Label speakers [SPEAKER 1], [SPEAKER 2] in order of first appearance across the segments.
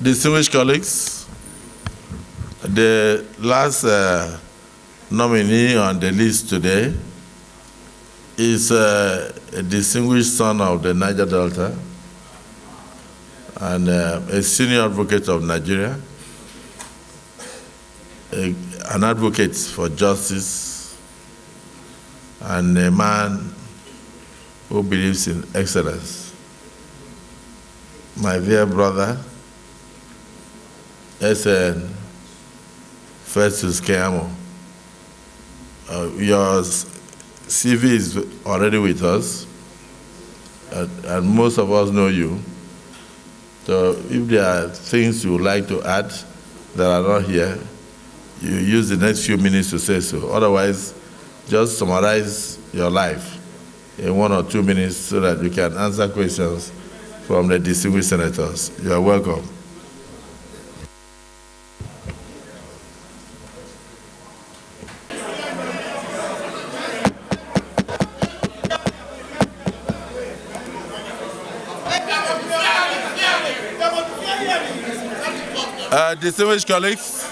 [SPEAKER 1] Distinguished colleagues, the last nominee on the list today is a distinguished son of the Niger Delta and a senior advocate of Nigeria, an advocate for justice, and a man who believes in excellence. My dear brother, SN Festus Keyamo, your CV is already with us, and most of us know you. So if there are things you would like to add that are not here, you use the next few minutes to say so. Otherwise, just summarize your life in 1 or 2 minutes so that you can answer questions from the distinguished senators. You are welcome. Distinguished colleagues,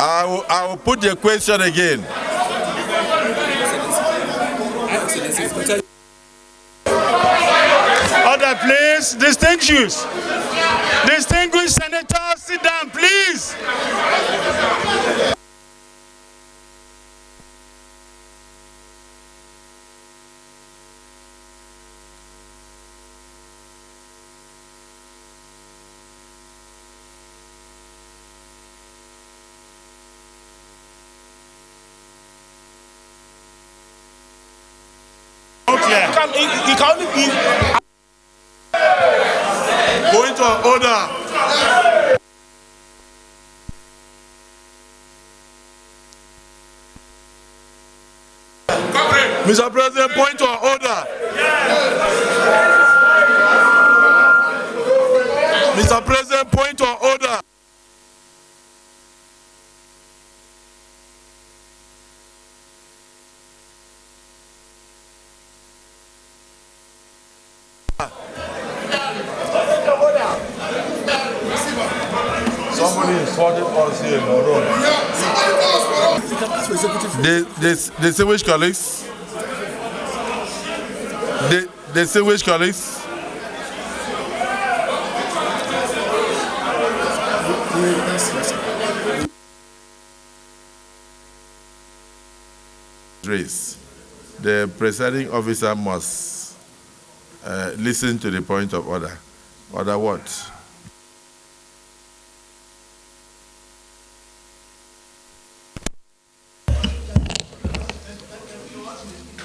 [SPEAKER 1] I will put the question again.
[SPEAKER 2] Order, please. Distinguished senators, sit down, please.
[SPEAKER 3] He can only be
[SPEAKER 1] Point of order. Mr. President, point of order. Mr. President, point of order. Somebody insulted us here in the room. Distinguished colleagues, distinguished colleagues, the presiding officer must listen to the point of order. Order what?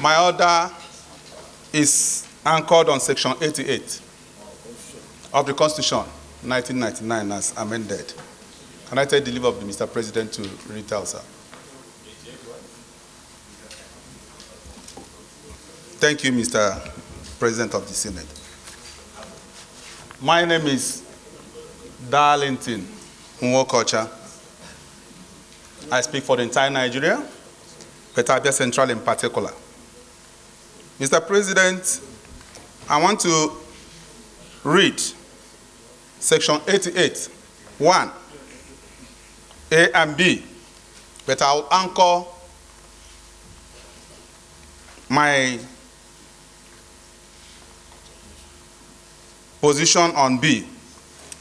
[SPEAKER 4] My order is anchored on Section 88 of the Constitution, 1999, as amended. Can I take the leave of Mr. President to read out, sir? Thank you, Mr. President of the Senate. My name is Darlington Nwokocha. I speak for the entire Nigeria, but Abia Central in particular. Mr. President, I want to read Section 88, 1, A and B, but I will anchor my position on B.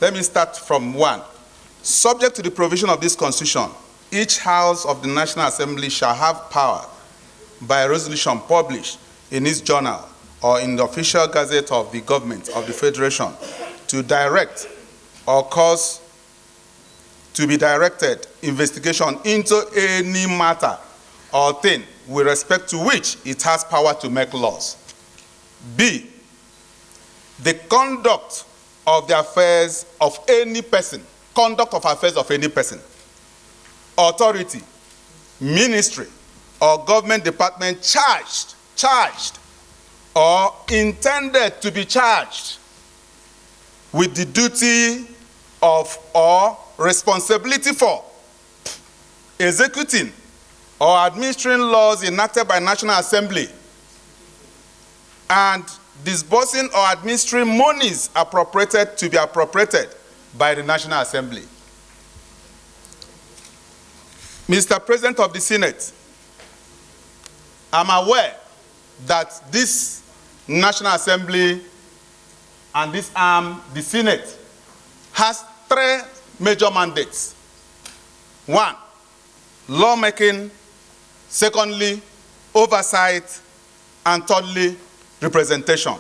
[SPEAKER 4] Let me start from 1. Subject to the provision of this Constitution, each House of the National Assembly shall have power by resolution published in its journal or in the official gazette of the government of the Federation to direct or cause to be directed investigation into any matter or thing with respect to which it has power to make laws. B, the conduct of the affairs of any person, authority, ministry, or government department charged or intended to be charged with the duty of or responsibility for executing or administering laws enacted by National Assembly and disbursing or administering monies appropriated to be appropriated by the National Assembly. Mr. President of the Senate, I'm aware that this National Assembly and this arm, the Senate, has 3 major mandates. 1, lawmaking. Secondly, oversight. And thirdly, representation.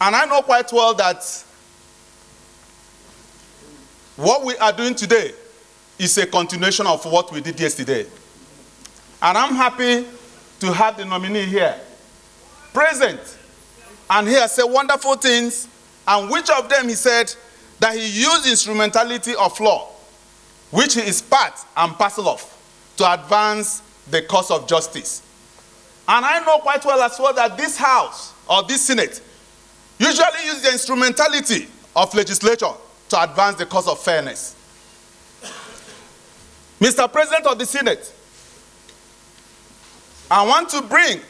[SPEAKER 4] And I know quite well that what we are doing today is a continuation of what we did yesterday. And I'm happy to have the nominee here, present. And he has said wonderful things, and which of them he said that he used instrumentality of law, which he is part and parcel of, to advance the cause of justice. And I know quite well as well that this House, or this Senate, usually use the instrumentality of legislature to advance the cause of fairness. Mr. President of the Senate, I want to bring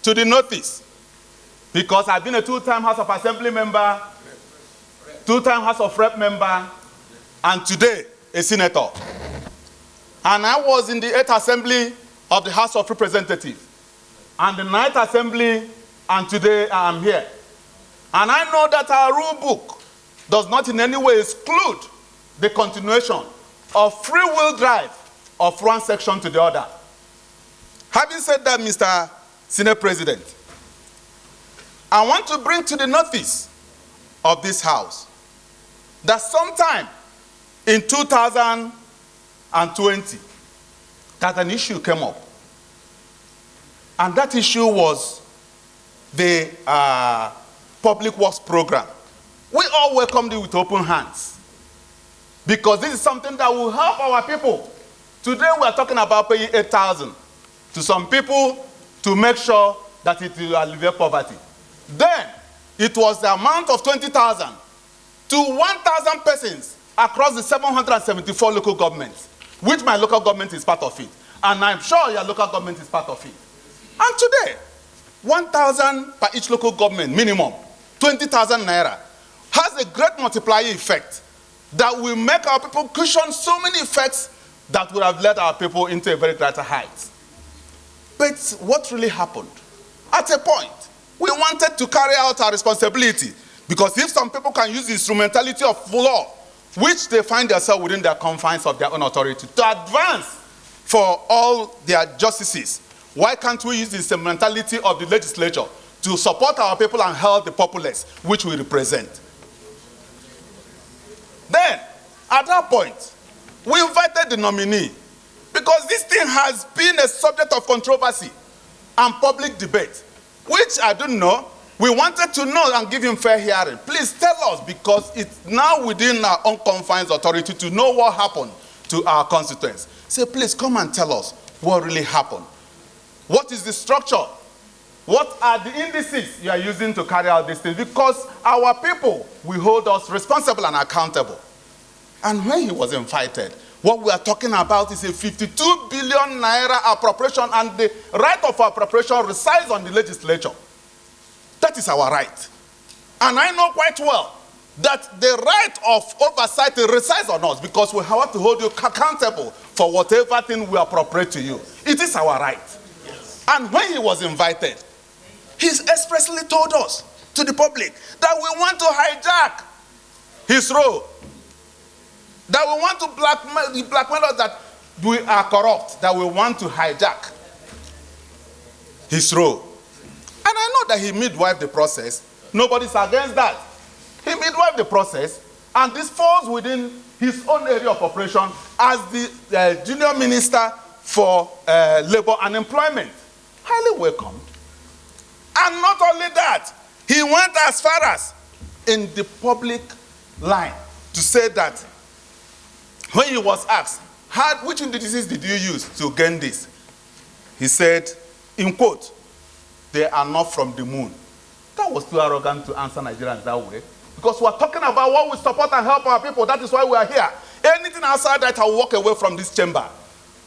[SPEAKER 4] to the notice, because I've been a 2-time House of Assembly member, 2-time House of Rep member, and today a senator. And I was in the 8th Assembly of the House of Representatives, and the 9th Assembly, and today I am here. And I know that our rule book does not in any way exclude the continuation of free-will drive of one section to the other. Having said that, Mr. Senate President, I want to bring to the notice of this House that sometime in 2020, that an issue came up. And that issue was the Public Works Program. We all welcomed it with open hands, because this is something that will help our people. Today we are talking about paying 8,000 to some people to make sure that it will alleviate poverty. Then it was the amount of 20,000 to 1,000 persons across the 774 local governments, which my local government is part of it. And I'm sure your local government is part of it. And today, 1,000 per each local government minimum, 20,000 naira, has a great multiplier effect that will make our people cushion so many effects that would have led our people into a very greater height. But what really happened? At a point, we wanted to carry out our responsibility, because if some people can use the instrumentality of law, which they find themselves within their confines of their own authority, to advance for all their justices, why can't we use the instrumentality of the legislature to support our people and help the populace, which we represent? Then, at that point, we invited the nominee, because this thing has been a subject of controversy and public debate, which I don't know. We wanted to know and give him fair hearing. Please tell us, because it's now within our own confines authority to know what happened to our constituents. Say, please come and tell us what really happened. What is the structure? What are the indices you are using to carry out these things? Because our people will hold us responsible and accountable. And when he was invited, what we are talking about is a 52 billion naira appropriation, and the right of appropriation resides on the legislature. That is our right. And I know quite well that the right of oversight resides on us, because we have to hold you accountable for whatever thing we appropriate to you. It is our right. Yes. And when he was invited, he expressly told us, to the public, that we want to hijack his role. That we want to blackmail us, that we are corrupt, that we want to hijack his role. And I know that he midwifed the process. Nobody's against that. He midwifed the process, and this falls within his own area of operation as the junior minister for labor and employment. Highly welcomed. And not only that, he went as far as in the public line to say that when he was asked, which indices did you use to gain this? He said, in quote, they are not from the moon. That was too arrogant to answer Nigerians that way. Because we are talking about what we support and help our people. That is why we are here. Anything outside that, I will walk away from this chamber.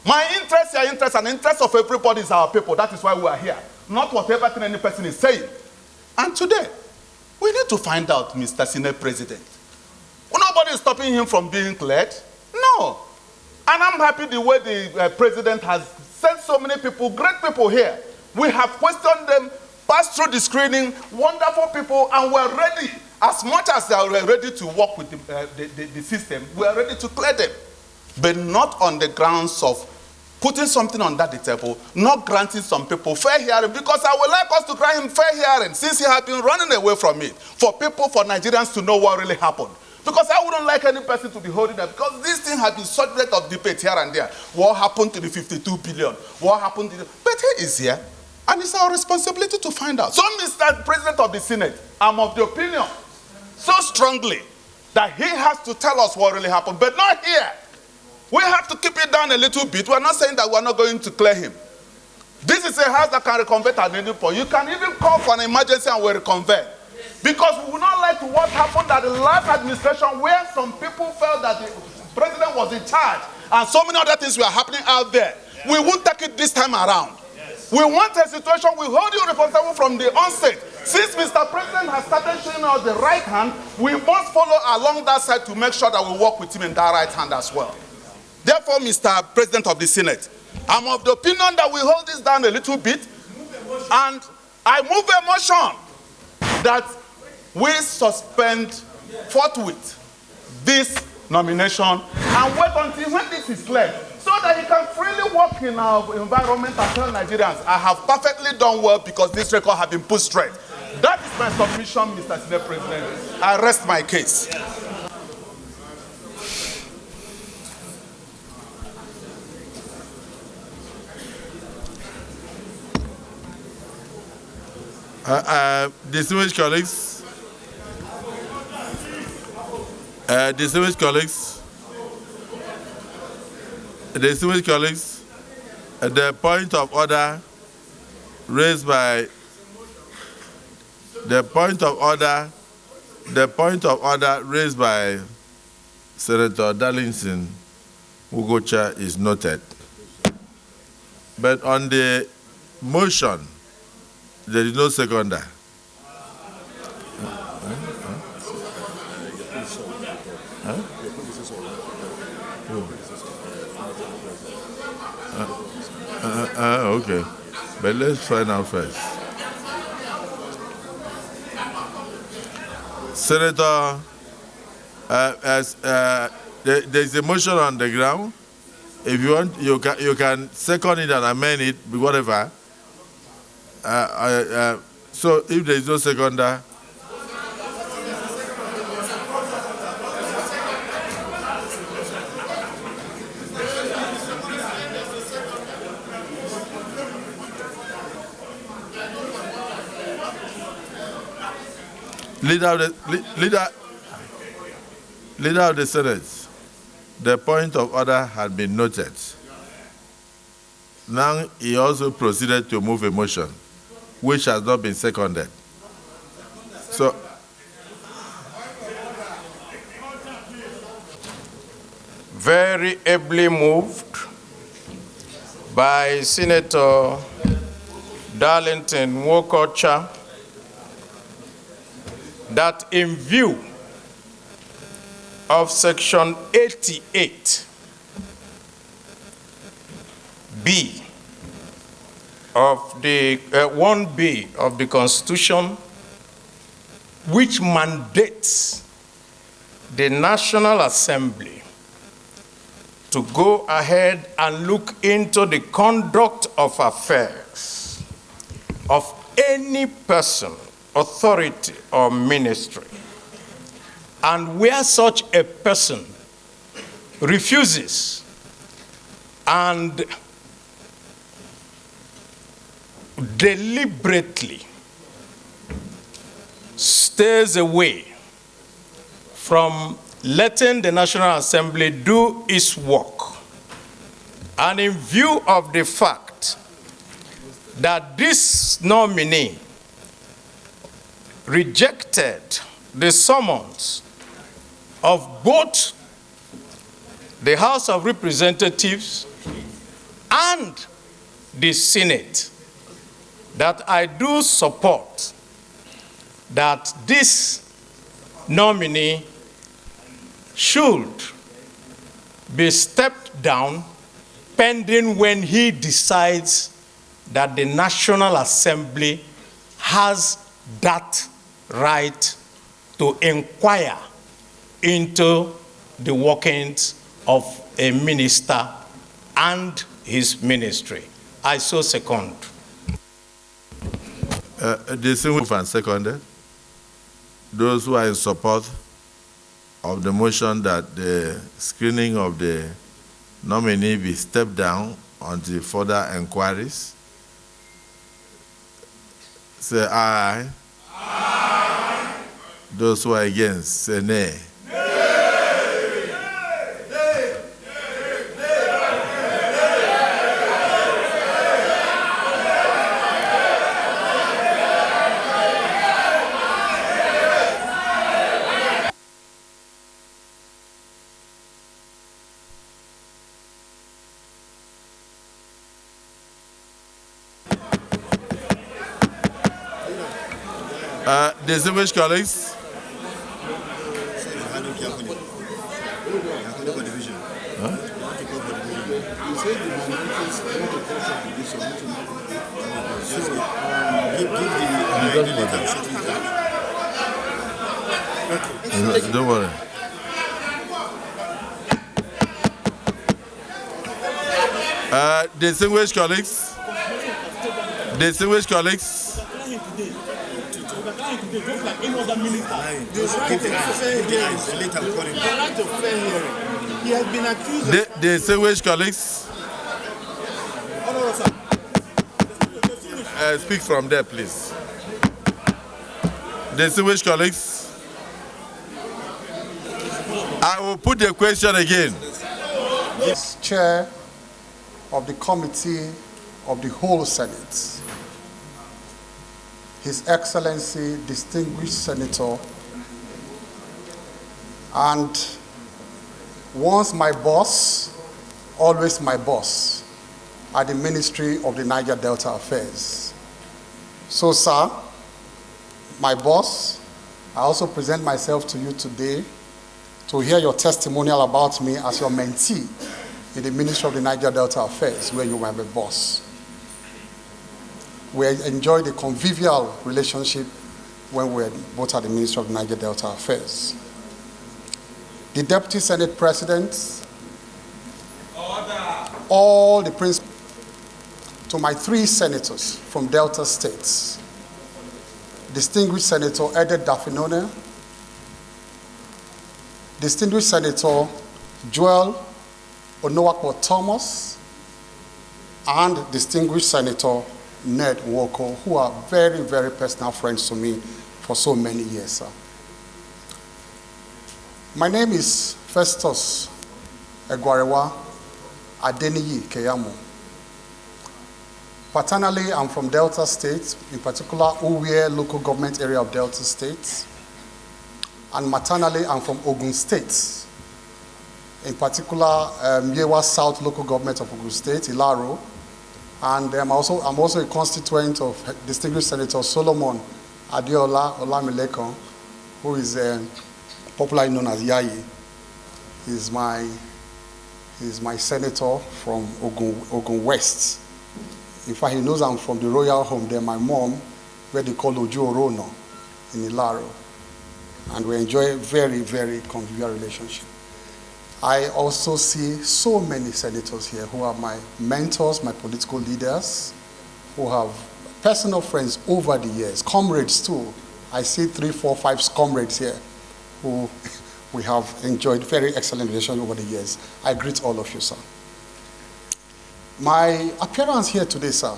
[SPEAKER 4] My interest, your interest, and the interest of everybody is our people. That is why we are here. Not whatever thing any person is saying. And today, we need to find out, Mr. Senate President. Nobody is stopping him from being cleared. No. And I'm happy the way the president has sent so many people, great people here. We have questioned them, passed through the screening, wonderful people, and we're ready. As much as they are ready to work with the system, we are ready to clear them. But not on the grounds of putting something on that table, not granting some people fair hearing, because I would like us to grant him fair hearing since he has been running away from it, for people, for Nigerians to know what really happened. Because I wouldn't like any person to be holding that, because this thing has been subject of debate here and there. What happened to the 52 billion? What happened to the... But he is here, and it's our responsibility to find out. So, Mr. President of the Senate, I'm of the opinion so strongly that he has to tell us what really happened, but not here. We have to keep it down a little bit. We're not saying that we're not going to clear him. This is a house that can reconvert at any point. You can even call for an emergency and we'll reconvert. Because we would not like to what happened at the last administration, where some people felt that the president was in charge and so many other things were happening out there. We won't take it this time around. We want a situation, we hold you responsible from the onset. Since Mr. President has started showing us the right hand, we must follow along that side to make sure that we work with him in that right hand as well. Therefore, Mr. President of the Senate, I'm of the opinion that we hold this down a little bit, and I move a motion that we suspend forthwith this nomination and wait until when this is cleared, so that he can freely work in our environment and tell Nigerians, I have perfectly done well because this record has been put straight. That is my submission, Mr. Senate President. I rest my case.
[SPEAKER 1] Distinguished colleagues, the point of order raised by Senator Darlington Ugocha is noted. But on the motion, there is no seconder. Okay. But let's find out first. Senator, there's a motion on the ground. If you want, you can second it and amend it, whatever. So if there is no seconder, Leader of the Senate, the point of order had been noted. Now he also proceeded to move a motion, which has not been seconded. So,
[SPEAKER 5] very ably moved by Senator Darlington Ugocha, that in view of Section 88B of the 1B of the Constitution, which mandates the National Assembly to go ahead and look into the conduct of affairs of any person, authority, or ministry, and where such a person refuses and deliberately stays away from letting the National Assembly do its work, and in view of the fact that this nominee rejected the summons of both the House of Representatives and the Senate, that I do support that this nominee should be stepped down pending when he decides that the National Assembly has that right to inquire into the workings of a minister and his ministry. I so second.
[SPEAKER 1] Distinguished and seconded. Those who are in support of the motion that the screening of the nominee be stepped down until further inquiries, say aye. Aye. Those who are against, say nay. Distinguished colleagues, don't worry. Distinguished colleagues, distinguished colleagues, speak from there, please. Distinguished colleagues, I will put the question again.
[SPEAKER 6] As chair of the committee of the whole Senate, His Excellency, distinguished Senator, and once my boss, always my boss, at the Ministry of the Niger Delta Affairs. So, sir, my boss, I also present myself to you today to hear your testimonial about me as your mentee in the Ministry of the Niger Delta Affairs, where you were my boss. We enjoyed a convivial relationship when we were both at the Ministry of the Niger Delta Affairs. The Deputy Senate President, all the principals, to my 3 senators from Delta States, distinguished Senator Ede Dafinone, distinguished Senator Joel Onowakpo Thomas, and distinguished Senator Ned Nwoko, who are very, very personal friends to me for so many years, sir. My name is Festus Keyamo. Paternally, I'm from Delta State, in particular Uwe local government area of Delta State. And maternally, I'm from Ogun State, in particular Yewa South local government of Ogun State, Ilaro. And I'm also a constituent of distinguished Senator Solomon Adeola Olamilekon, who is popularly known as Yayi. He's my senator from Ogun West. In fact, he knows I'm from the royal home there, my mom, where they call Oju Orono in Ilaro. And we enjoy a very, very convivial relationship. I also see so many senators here who are my mentors, my political leaders, who have personal friends over the years, comrades too. I see 3, 4, 5 comrades here who we have enjoyed very excellent relations over the years. I greet all of you, sir. My appearance here today, sir,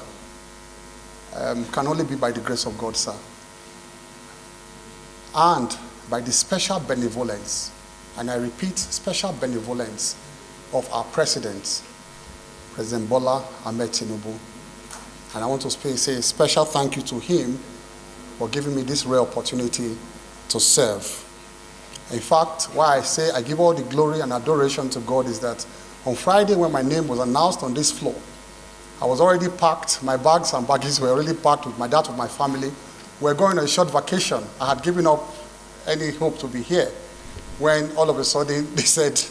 [SPEAKER 6] can only be by the grace of God, sir, and by the special benevolence, and I repeat, special benevolence of our President, President Bola Ahmed Tinubu. And I want to say a special thank you to him for giving me this rare opportunity to serve. In fact, why I say I give all the glory and adoration to God is that on Friday, when my name was announced on this floor, I was already packed, my bags and baggages were already packed with my family, we're going on a short vacation. I had given up any hope to be here when all of a sudden they said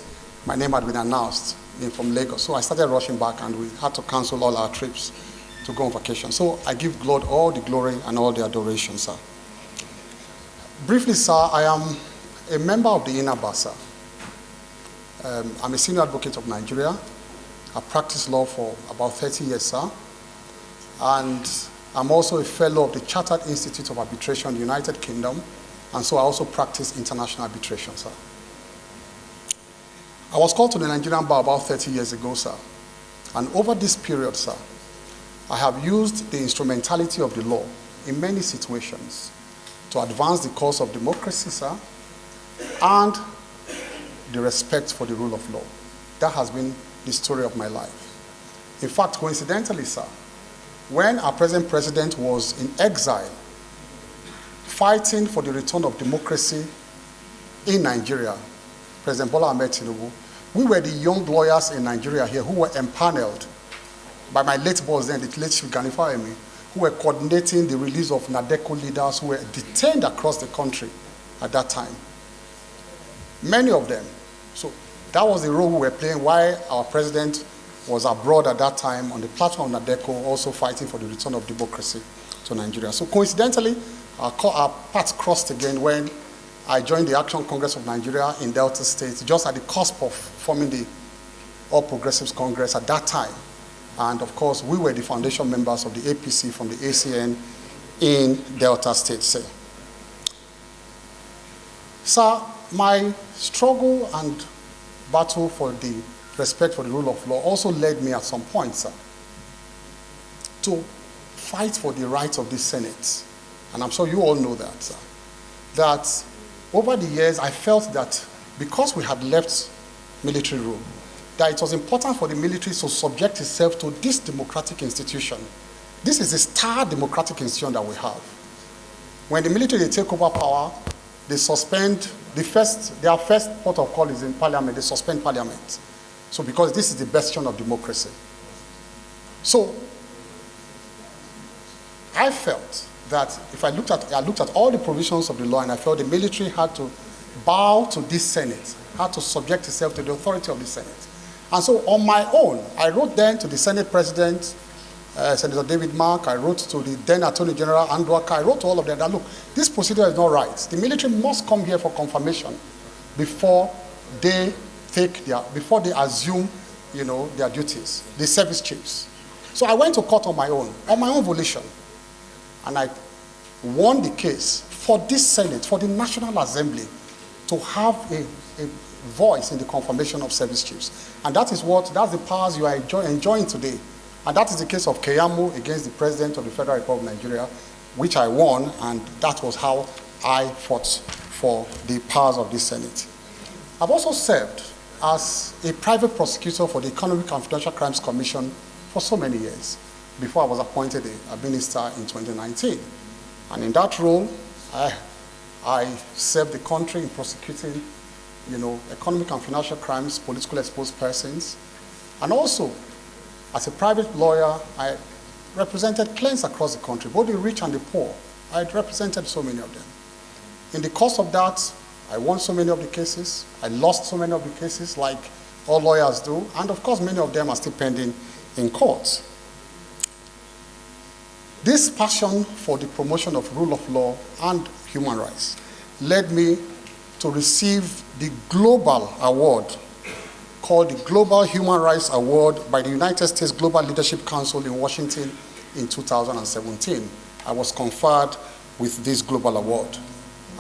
[SPEAKER 6] my name had been announced from Lagos. So I started rushing back and we had to cancel all our trips to go on vacation. So I give God all the glory and all the adoration, sir. Briefly, sir, I am a member of the INABA, sir. I'm a senior advocate of Nigeria. I practiced law for about 30 years, sir. And I'm also a fellow of the Chartered Institute of Arbitration in the United Kingdom. And so I also practice international arbitration, sir. I was called to the Nigerian bar about 30 years ago, sir. And over this period, sir, I have used the instrumentality of the law in many situations to advance the cause of democracy, sir, and the respect for the rule of law. That has been the story of my life. In fact, coincidentally, sir, when our present president was in exile, fighting for the return of democracy in Nigeria, President Bola Ahmed Tinubu, we were the young lawyers in Nigeria here who were empaneled by my late boss then, the late Chief Ganifa Emi, who were coordinating the release of NADECO leaders who were detained across the country at that time. Many of them. So that was the role we were playing while our president was abroad at that time on the platform of NADECO, also fighting for the return of democracy to Nigeria. So coincidentally, our paths crossed again when I joined the Action Congress of Nigeria in Delta State, just at the cusp of forming the All Progressives Congress at that time. And of course, we were the foundation members of the APC from the ACN in Delta State, sir. Sir, my struggle and battle for the respect for the rule of law also led me at some point, sir, to fight for the rights of the Senate. And I'm sure you all know that, sir. That over the years, I felt that because we had left military rule, that it was important for the military to subject itself to this democratic institution. This is the star democratic institution that we have. When the military they take over power, they suspend their first port of call is in parliament. They suspend parliament. So because this is the bastion of democracy. So I felt that if I looked at all the provisions of the law, and I felt the military had to bow to this Senate, had to subject itself to the authority of the Senate. And so on my own, I wrote then to the Senate President, Senator David Mark, I wrote to the then Attorney General Andwaka, I wrote to all of them that, look, this procedure is not right. The military must come here for confirmation before they assume, their duties, the service chiefs. So I went to court on my own volition, and I won the case for this Senate, for the National Assembly, to have a voice in the confirmation of service chiefs. And that's the powers you are enjoying today. And that is the case of Keyamo against the President of the Federal Republic of Nigeria, which I won, and that was how I fought for the powers of the Senate. I've also served as a private prosecutor for the Economic and Financial Crimes Commission for so many years, before I was appointed a minister in 2019. And in that role, I served the country in prosecuting economic and financial crimes, politically exposed persons. And also, as a private lawyer, I represented clients across the country, both the rich and the poor. I represented so many of them. In the course of that, I won so many of the cases. I lost so many of the cases, like all lawyers do. And of course, many of them are still pending in court. This passion for the promotion of rule of law and human rights led me to receive the global award called the Global Human Rights Award by the United States Global Leadership Council in Washington in 2017. I was conferred with this global award.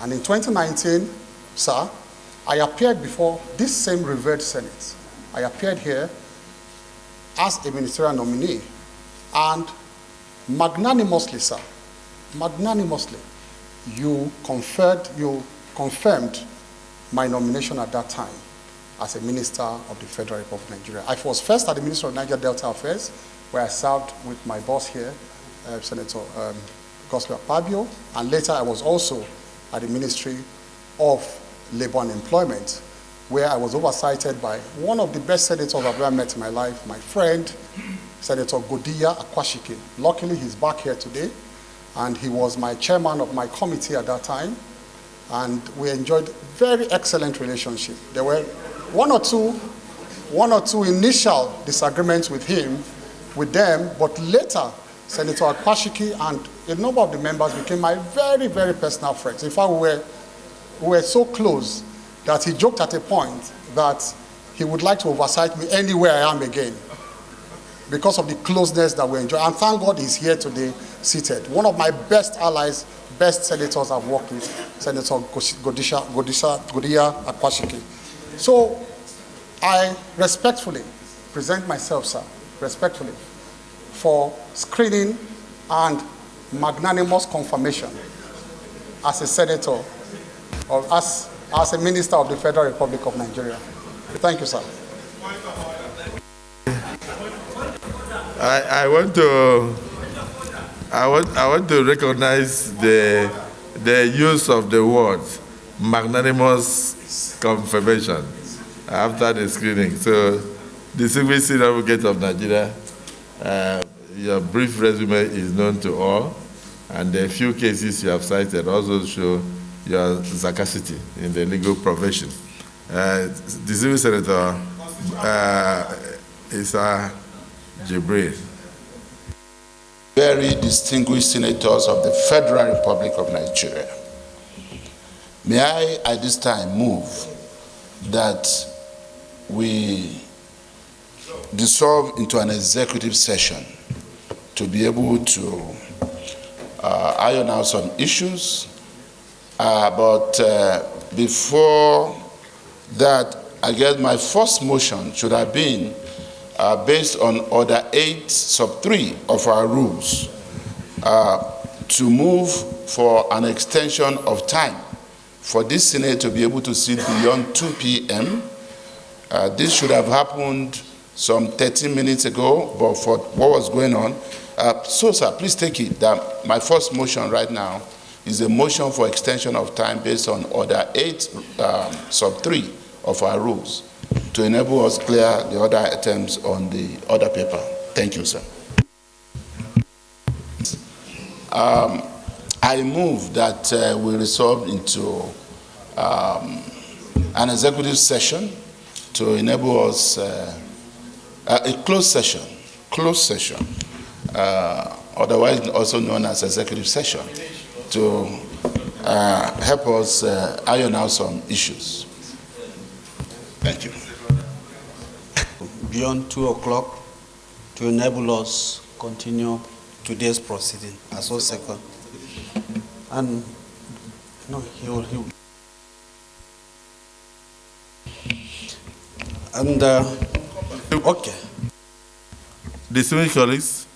[SPEAKER 6] And in 2019, sir, I appeared before this same revered Senate. I appeared here as a ministerial nominee, and magnanimously, sir, magnanimously, you confirmed my nomination at that time as a minister of the Federal Republic of Nigeria. I was first at the Ministry of Niger Delta Affairs, where I served with my boss here, Senator Gospel Akpabio, and later I was also at the Ministry of Labor and Employment, where I was oversighted by one of the best senators I've ever met in my life, my friend, Senator Godiya Akwashike. Luckily, he's back here today, and he was my chairman of my committee at that time, and we enjoyed very excellent relationship. There were one or two initial disagreements with them, but later Senator Akwashiki and a number of the members became my very, very personal friends. In fact, we were so close that he joked at a point that he would like to oversight me anywhere I am again because of the closeness that we enjoy. And thank God he's here today, seated. One of my best allies, best senators I've worked with, Senator Godiya Akwashiki. So I respectfully present myself, sir, respectfully, for screening and magnanimous confirmation as a senator or as a minister of the Federal Republic of Nigeria. Thank you, sir.
[SPEAKER 1] I want to recognize the use of the word magnanimous confirmation after the screening. So, distinguished senior advocate of Nigeria, your brief resume is known to all, and the few cases you have cited also show your sagacity in the legal profession. Distinguished Senator Issa Jibril.
[SPEAKER 7] Very distinguished senators of the Federal Republic of Nigeria. May I at this time move that we dissolve into an executive session to be able to iron out some issues. But before that, I guess my first motion should have been based on Order 8 sub 3 of our rules to move for an extension of time for this Senate to be able to sit beyond 2 p.m. This should have happened some 13 minutes ago, but for what was going on. So, sir, please take it that my first motion right now is a motion for extension of time based on Order 8 sub 3 of our rules to enable us clear the other items on the other paper. Thank you, sir. I move that we resolve into an executive session to enable us a closed session, otherwise also known as executive session, to help us iron out some issues. Thank you.
[SPEAKER 8] Beyond 2 o'clock to enable us continue today's proceeding. As well, second. And no, he will. And okay.
[SPEAKER 1] Distinguished colleagues,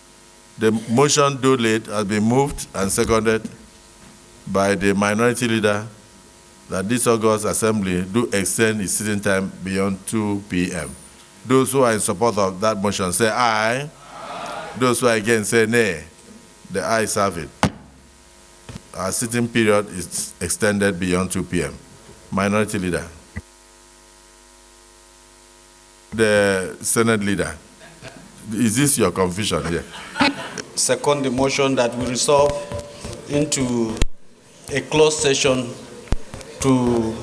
[SPEAKER 1] the motion due late has been moved and seconded by the minority leader that this August Assembly do extend its sitting time beyond 2 p.m. Those who are in support of that motion say aye. Those who are against say nay. The ayes have it. Our sitting period is extended beyond 2 p.m. Minority leader. The Senate leader. Is this your confusion here?
[SPEAKER 8] Second, the motion that we resolve into a closed session to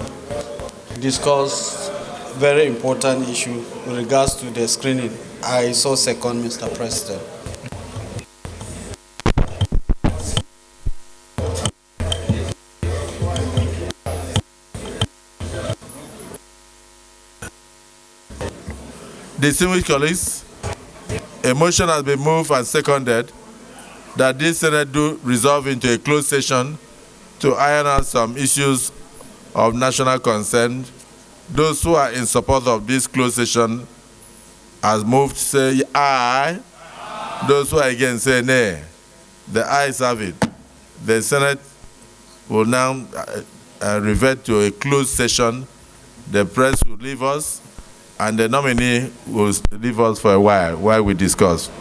[SPEAKER 8] discuss very important issue with regards to the screening. I so second, Mr. President.
[SPEAKER 1] Distinguished colleagues, a motion has been moved and seconded that this Senate do resolve into a closed session to iron out some issues of national concern. Those who are in support of this closed session as moved say aye. Those who are against say nay. The ayes have it. The Senate will now revert to a closed session. The press will leave us, and the nominee will leave us for a while we discuss.